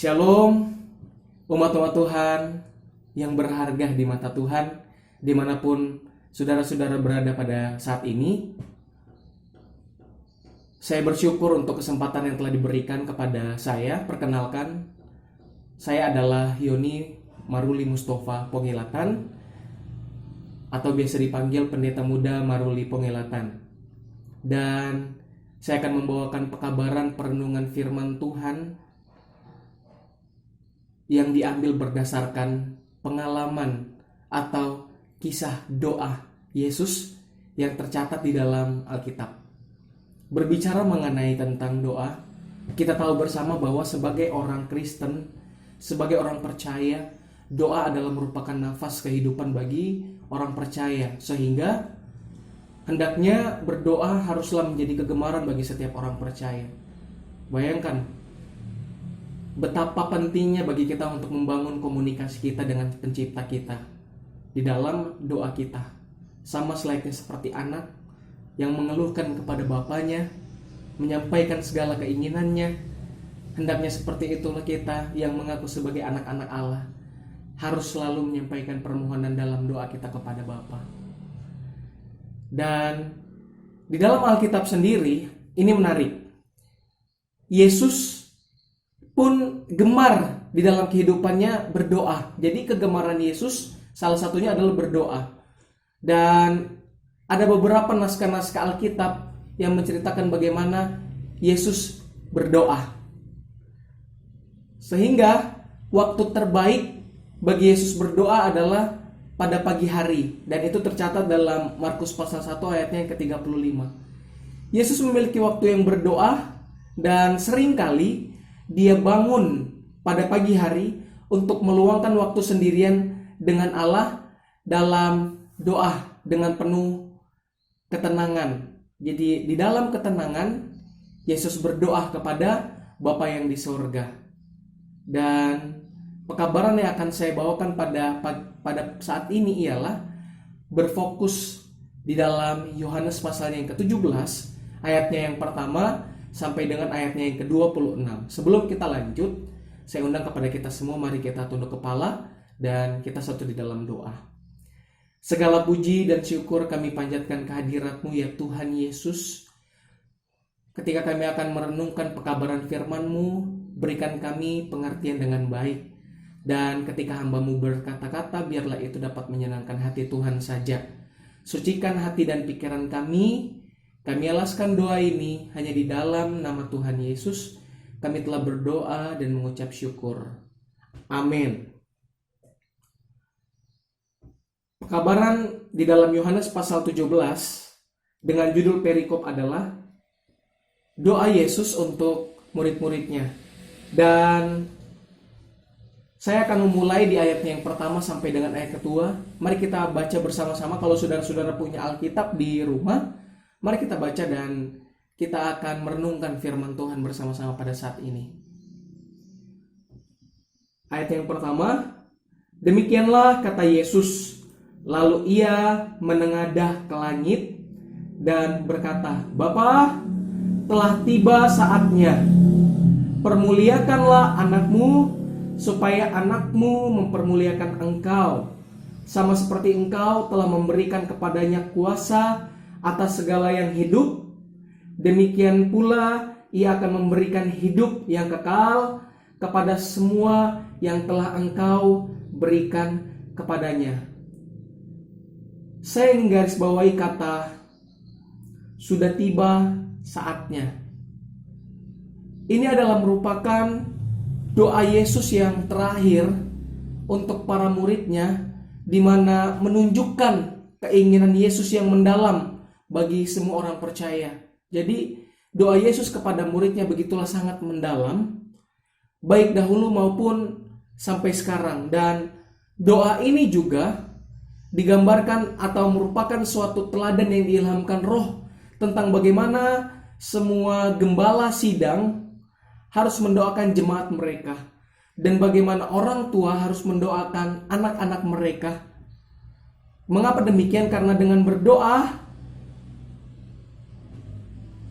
Shalom, umat-umat Tuhan yang berharga di mata Tuhan, dimanapun saudara-saudara berada pada saat ini. Saya bersyukur untuk kesempatan yang telah diberikan kepada saya. Perkenalkan, saya adalah Yoni Maruli Mustafa Pongilatan, atau biasa dipanggil Pendeta Muda Maruli Pongilatan. Dan saya akan membawakan pekabaran perenungan firman Tuhan yang diambil berdasarkan pengalaman atau kisah doa Yesus yang tercatat di dalam Alkitab. Berbicara mengenai tentang doa, kita tahu bersama bahwa sebagai orang Kristen, sebagai orang percaya, doa adalah merupakan nafas kehidupan bagi orang percaya, sehingga hendaknya berdoa haruslah menjadi kegemaran bagi setiap orang percaya. Bayangkan betapa pentingnya bagi kita untuk membangun komunikasi kita dengan pencipta kita di dalam doa kita. Sama selayaknya seperti anak yang mengeluhkan kepada bapaknya, menyampaikan segala keinginannya. Hendaknya seperti itulah kita yang mengaku sebagai anak-anak Allah, harus selalu menyampaikan permohonan dalam doa kita kepada Bapa. Dan di dalam Alkitab sendiri, ini menarik. Yesus pun gemar di dalam kehidupannya berdoa. Jadi kegemaran Yesus salah satunya adalah berdoa. Dan ada beberapa naskah-naskah Alkitab yang menceritakan bagaimana Yesus berdoa. Sehingga waktu terbaik bagi Yesus berdoa adalah pada pagi hari. Dan itu tercatat dalam Markus pasal 1 ayatnya yang ke-35. Yesus memiliki waktu yang berdoa, dan seringkali dia bangun pada pagi hari untuk meluangkan waktu sendirian dengan Allah dalam doa dengan penuh ketenangan. Jadi di dalam ketenangan Yesus berdoa kepada Bapa yang di sorga. Dan pekabaran yang akan saya bawakan pada saat ini ialah berfokus di dalam Yohanes pasal yang ke-17 ayatnya yang pertama sampai dengan ayatnya yang ke-26. Sebelum kita lanjut, saya undang kepada kita semua, mari kita tunduk kepala dan kita satu di dalam doa. Segala puji dan syukur kami panjatkan kehadirat-Mu ya Tuhan Yesus. Ketika kami akan merenungkan pekabaran firman-Mu, berikan kami pengertian dengan baik. Dan ketika hamba-Mu berkata-kata, biarlah itu dapat menyenangkan hati Tuhan saja. Sucikan hati dan pikiran kami. Kami alaskan doa ini hanya di dalam nama Tuhan Yesus. Kami telah berdoa dan mengucap syukur. Amin. Pekabaran di dalam Yohanes pasal 17 dengan judul perikop adalah doa Yesus untuk murid-muridnya. Dan saya akan memulai di ayatnya yang pertama sampai dengan ayat kedua. Mari kita baca bersama-sama. Kalau saudara-saudara punya Alkitab di rumah, mari kita baca dan kita akan merenungkan firman Tuhan bersama-sama pada saat ini. Ayat yang pertama, demikianlah kata Yesus, lalu ia menengadah ke langit dan berkata, Bapa, telah tiba saatnya. Permuliakanlah anakmu, supaya anakmu mempermuliakan engkau, sama seperti engkau telah memberikan kepadanya kuasa atas segala yang hidup. Demikian pula ia akan memberikan hidup yang kekal kepada semua yang telah engkau berikan kepadanya. Saya menggarisbawahi kata sudah tiba saatnya. Ini adalah merupakan doa Yesus yang terakhir untuk para muridnya, di mana menunjukkan keinginan Yesus yang mendalam bagi semua orang percaya. Jadi doa Yesus kepada muridnya begitulah sangat mendalam, baik dahulu maupun sampai sekarang. Dan doa ini juga digambarkan atau merupakan suatu teladan yang diilhamkan Roh tentang bagaimana semua gembala sidang harus mendoakan jemaat mereka, dan bagaimana orang tua harus mendoakan anak-anak mereka. Mengapa demikian? Karena dengan berdoa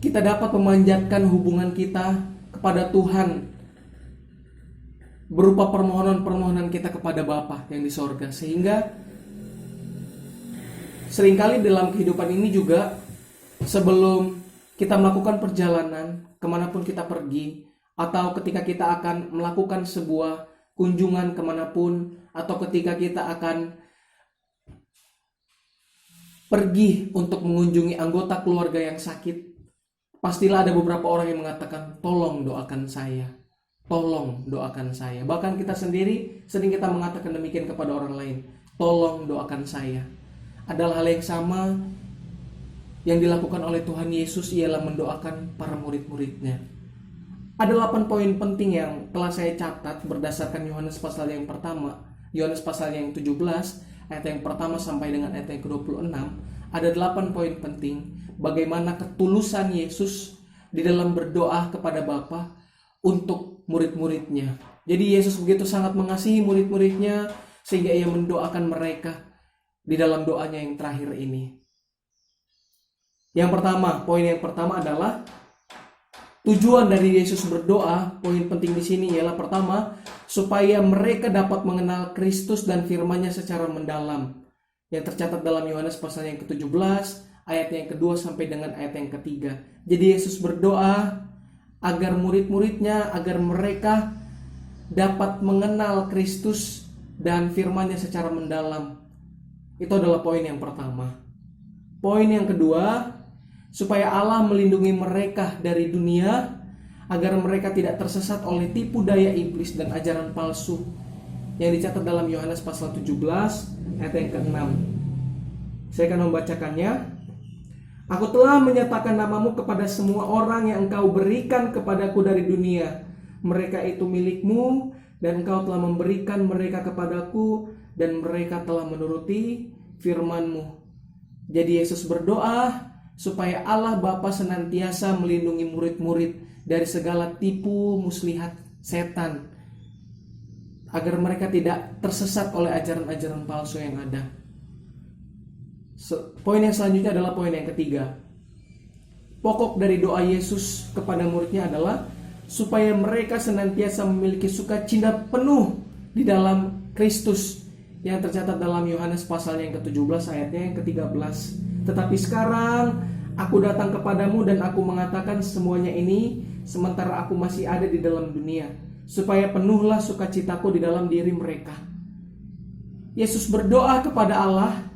kita dapat memanjatkan hubungan kita kepada Tuhan berupa permohonan-permohonan kita kepada Bapa yang di sorga. Sehingga seringkali dalam kehidupan ini juga, sebelum kita melakukan perjalanan kemanapun kita pergi, atau ketika kita akan melakukan sebuah kunjungan kemanapun, atau ketika kita akan pergi untuk mengunjungi anggota keluarga yang sakit, pastilah ada beberapa orang yang mengatakan, tolong doakan saya, tolong doakan saya. Bahkan kita sendiri sering kita mengatakan demikian kepada orang lain, tolong doakan saya. Adalah hal yang sama yang dilakukan oleh Tuhan Yesus, ialah mendoakan para murid-muridnya. Ada 8 poin penting yang telah saya catat berdasarkan Yohanes pasal yang pertama, Yohanes pasal yang 17, ayat yang pertama sampai dengan ayat yang ke-26. Ada 8 poin penting bagaimana ketulusan Yesus di dalam berdoa kepada Bapa untuk murid-muridnya. Jadi Yesus begitu sangat mengasihi murid-muridnya sehingga ia mendoakan mereka di dalam doanya yang terakhir ini. Yang pertama, poin yang pertama adalah tujuan dari Yesus berdoa. Poin penting di sini ialah pertama, supaya mereka dapat mengenal Kristus dan firman-Nya secara mendalam. Yang tercatat dalam Yohanes pasal yang ke-17, ayat yang kedua sampai dengan ayat yang ketiga. Jadi Yesus berdoa agar murid-muridnya, agar mereka dapat mengenal Kristus dan firman-Nya secara mendalam. Itu adalah poin yang pertama. Poin yang kedua, supaya Allah melindungi mereka dari dunia, agar mereka tidak tersesat oleh tipu daya iblis dan ajaran palsu, yang dicatat dalam Yohanes pasal 17 ayat yang ke-6. Saya akan membacakannya. Aku telah menyatakan namamu kepada semua orang yang engkau berikan kepadaku dari dunia. Mereka itu milikmu, dan engkau telah memberikan mereka kepadaku, dan mereka telah menuruti firman-Mu. Jadi Yesus berdoa supaya Allah Bapa senantiasa melindungi murid-murid dari segala tipu muslihat setan, agar mereka tidak tersesat oleh ajaran-ajaran palsu yang ada. Poin yang selanjutnya adalah poin yang ketiga. Pokok dari doa Yesus kepada muridnya adalah supaya mereka senantiasa memiliki sukacita penuh di dalam Kristus, yang tercatat dalam Yohanes pasal yang ke-17 ayatnya yang ke-13. Tetapi sekarang aku datang kepadamu dan aku mengatakan semuanya ini sementara aku masih ada di dalam dunia, supaya penuhlah sukacitaku di dalam diri mereka. Yesus berdoa kepada Allah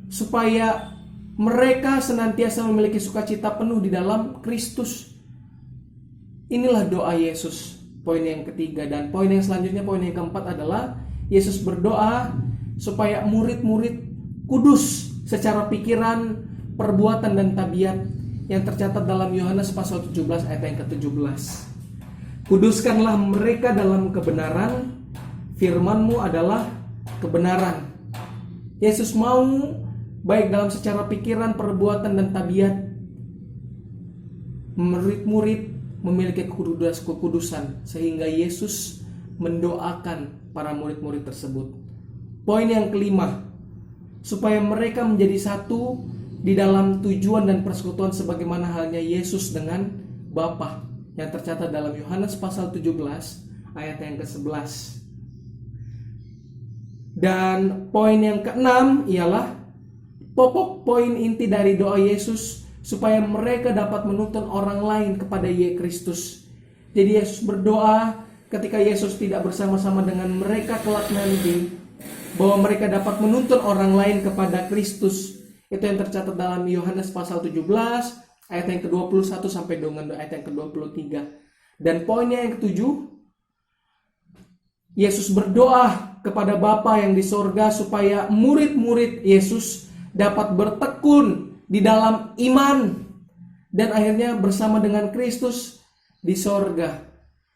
supaya mereka senantiasa memiliki sukacita penuh di dalam Kristus. Inilah doa Yesus, poin yang ketiga. Dan poin yang selanjutnya, poin yang keempat adalah Yesus berdoa supaya murid-murid kudus secara pikiran, perbuatan, dan tabiat, yang tercatat dalam Yohanes pasal 17 ayat yang ke-17. Kuduskanlah mereka dalam kebenaran, firman-Mu adalah kebenaran. Yesus mau baik dalam secara pikiran, perbuatan, dan tabiat, murid-murid memiliki kekudusan, sehingga Yesus mendoakan para murid-murid tersebut. Poin yang kelima, supaya mereka menjadi satu di dalam tujuan dan persekutuan sebagaimana halnya Yesus dengan Bapa, yang tercatat dalam Yohanes pasal 17 ayat yang ke-11. Dan poin yang keenam ialah pokok poin inti dari doa Yesus, supaya mereka dapat menuntun orang lain kepada Kristus. Jadi Yesus berdoa ketika Yesus tidak bersama-sama dengan mereka kelak nanti, bahwa mereka dapat menuntun orang lain kepada Kristus. Itu yang tercatat dalam Yohanes pasal 17 ayat yang ke-21 sampai dengan ayat yang ke-23. Dan poinnya yang ketujuh, Yesus berdoa kepada Bapa yang di sorga supaya murid-murid Yesus dapat bertekun di dalam iman dan akhirnya bersama dengan Kristus di sorga.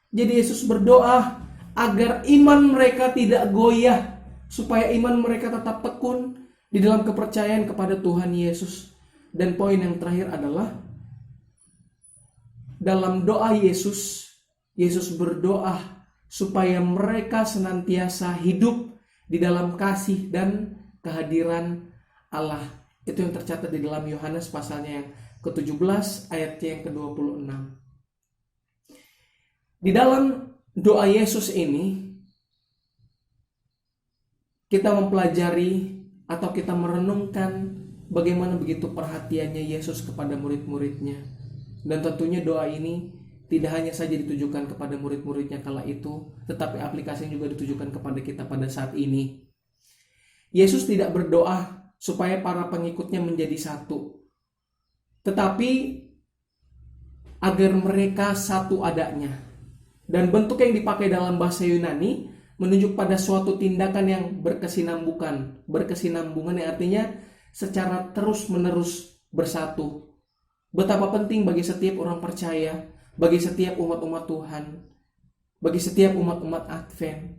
Jadi Yesus berdoa agar iman mereka tidak goyah, supaya iman mereka tetap tekun di dalam kepercayaan kepada Tuhan Yesus. Dan poin yang terakhir adalah dalam doa Yesus, Yesus berdoa supaya mereka senantiasa hidup di dalam kasih dan kehadiran Allah. Itu yang tercatat di dalam Yohanes pasalnya yang ke-17 ayat yang ke-26. Di dalam doa Yesus ini kita mempelajari atau kita merenungkan bagaimana begitu perhatiannya Yesus kepada murid-muridnya. Dan tentunya doa ini tidak hanya saja ditujukan kepada murid-muridnya kala itu, tetapi aplikasinya juga ditujukan kepada kita pada saat ini. Yesus tidak berdoa supaya para pengikutnya menjadi satu, tetapi agar mereka satu adanya. Dan bentuk yang dipakai dalam bahasa Yunani menunjuk pada suatu tindakan yang berkesinambungan yang artinya secara terus-menerus bersatu. Betapa penting bagi setiap orang percaya, bagi setiap umat-umat Tuhan, bagi setiap umat-umat Advent.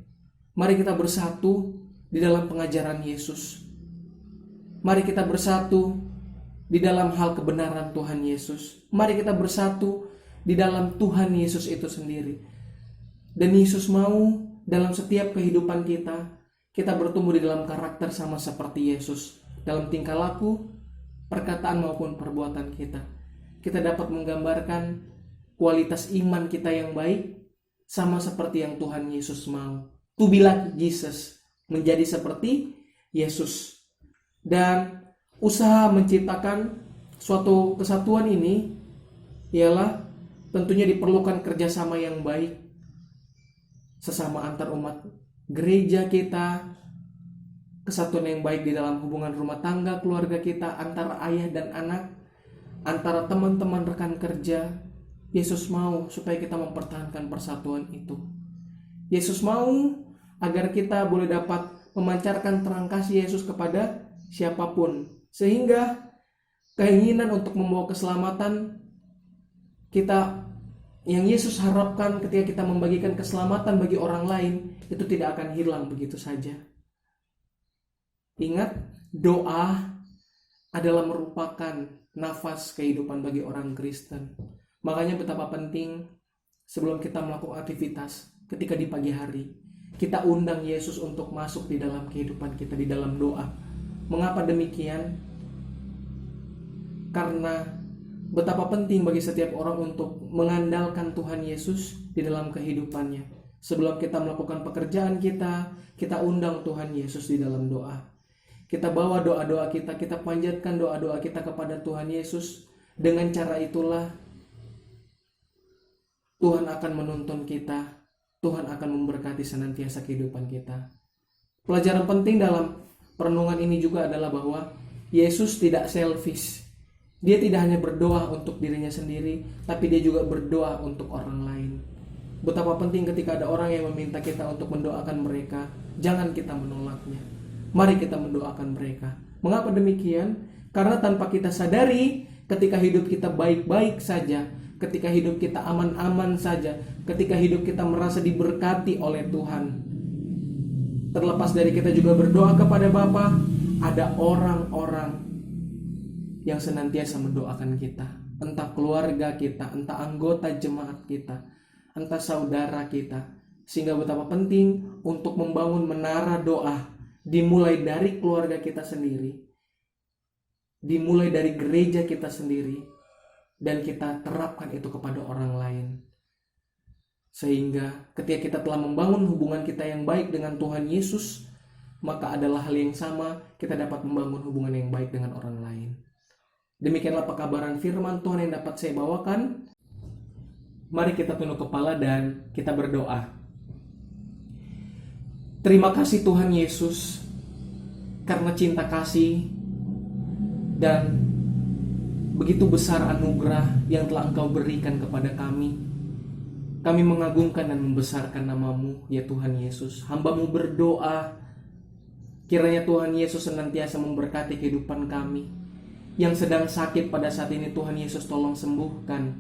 Mari kita bersatu di dalam pengajaran Yesus. Mari kita bersatu di dalam hal kebenaran Tuhan Yesus. Mari kita bersatu di dalam Tuhan Yesus itu sendiri. Dan Yesus mau dalam setiap kehidupan kita bertumbuh di dalam karakter sama seperti Yesus. Dalam tingkah laku, perkataan maupun perbuatan kita. Kita dapat menggambarkan kualitas iman kita yang baik sama seperti yang Tuhan Yesus mau. To be like Jesus, menjadi seperti Yesus. Dan usaha menciptakan suatu kesatuan ini ialah tentunya diperlukan kerjasama yang baik sesama antar umat gereja kita, kesatuan yang baik di dalam hubungan rumah tangga keluarga kita, antara ayah dan anak, antara teman-teman rekan kerja. Yesus mau supaya kita mempertahankan persatuan itu. Yesus mau agar kita boleh dapat memancarkan terang kasih Yesus kepada siapapun, sehingga keinginan untuk membawa keselamatan kita yang Yesus harapkan ketika kita membagikan keselamatan bagi orang lain itu tidak akan hilang begitu saja. Ingat, doa adalah merupakan nafas kehidupan bagi orang Kristen. Makanya betapa penting sebelum kita melakukan aktivitas ketika di pagi hari, kita undang Yesus untuk masuk di dalam kehidupan kita, di dalam doa. Mengapa demikian? Karena betapa penting bagi setiap orang untuk mengandalkan Tuhan Yesus di dalam kehidupannya. Sebelum kita melakukan pekerjaan kita undang Tuhan Yesus di dalam doa. Kita bawa doa-doa kita panjatkan doa-doa kita kepada Tuhan Yesus. Dengan cara itulah Tuhan akan menuntun kita. Tuhan akan memberkati senantiasa kehidupan kita. Pelajaran penting dalam perenungan ini juga adalah bahwa Yesus tidak selfish. Dia tidak hanya berdoa untuk dirinya sendiri, tapi dia juga berdoa untuk orang lain. Betapa penting ketika ada orang yang meminta kita untuk mendoakan mereka, jangan kita menolaknya. Mari kita mendoakan mereka. Mengapa demikian? Karena tanpa kita sadari, ketika hidup kita baik-baik saja, ketika hidup kita aman-aman saja, ketika hidup kita merasa diberkati oleh Tuhan, terlepas dari kita juga berdoa kepada Bapa, ada orang-orang yang senantiasa mendoakan kita, entah keluarga kita, entah anggota jemaat kita, entah saudara kita. Sehingga betapa penting untuk membangun menara doa, dimulai dari keluarga kita sendiri, dimulai dari gereja kita sendiri, dan kita terapkan itu kepada orang lain. Sehingga ketika kita telah membangun hubungan kita yang baik dengan Tuhan Yesus, maka adalah hal yang sama kita dapat membangun hubungan yang baik dengan orang lain. Demikianlah pekabaran firman Tuhan yang dapat saya bawakan. Mari kita tunduk kepala dan kita berdoa. Terima kasih Tuhan Yesus, karena cinta kasih dan begitu besar anugerah yang telah Engkau berikan kepada kami. Kami mengagungkan dan membesarkan nama-Mu, ya Tuhan Yesus. Hamba-Mu berdoa, kiranya Tuhan Yesus senantiasa memberkati kehidupan kami. Yang sedang sakit pada saat ini, Tuhan Yesus tolong sembuhkan.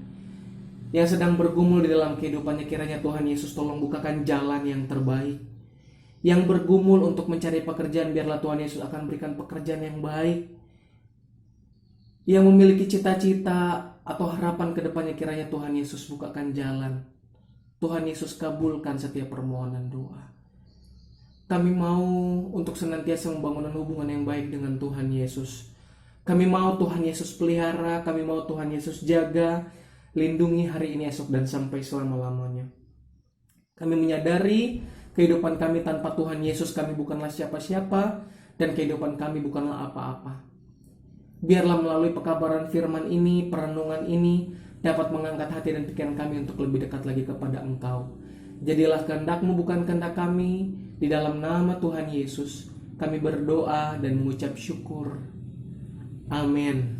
Yang sedang bergumul di dalam kehidupannya, kiranya Tuhan Yesus tolong bukakan jalan yang terbaik. Yang bergumul untuk mencari pekerjaan, biarlah Tuhan Yesus akan berikan pekerjaan yang baik. Yang memiliki cita-cita atau harapan ke depannya, kiranya Tuhan Yesus bukakan jalan. Tuhan Yesus kabulkan setiap permohonan doa. Kami mau untuk senantiasa membangun hubungan yang baik dengan Tuhan Yesus. Kami mau Tuhan Yesus pelihara, kami mau Tuhan Yesus jaga, lindungi hari ini, esok, dan sampai selama-lamanya. Kami menyadari kehidupan kami tanpa Tuhan Yesus kami bukanlah siapa-siapa, dan kehidupan kami bukanlah apa-apa. Biarlah melalui pekabaran firman ini, perenungan ini dapat mengangkat hati dan pikiran kami untuk lebih dekat lagi kepada Engkau. Jadilah kehendak-Mu bukan kehendak kami. Di dalam nama Tuhan Yesus kami berdoa dan mengucap syukur. Amin.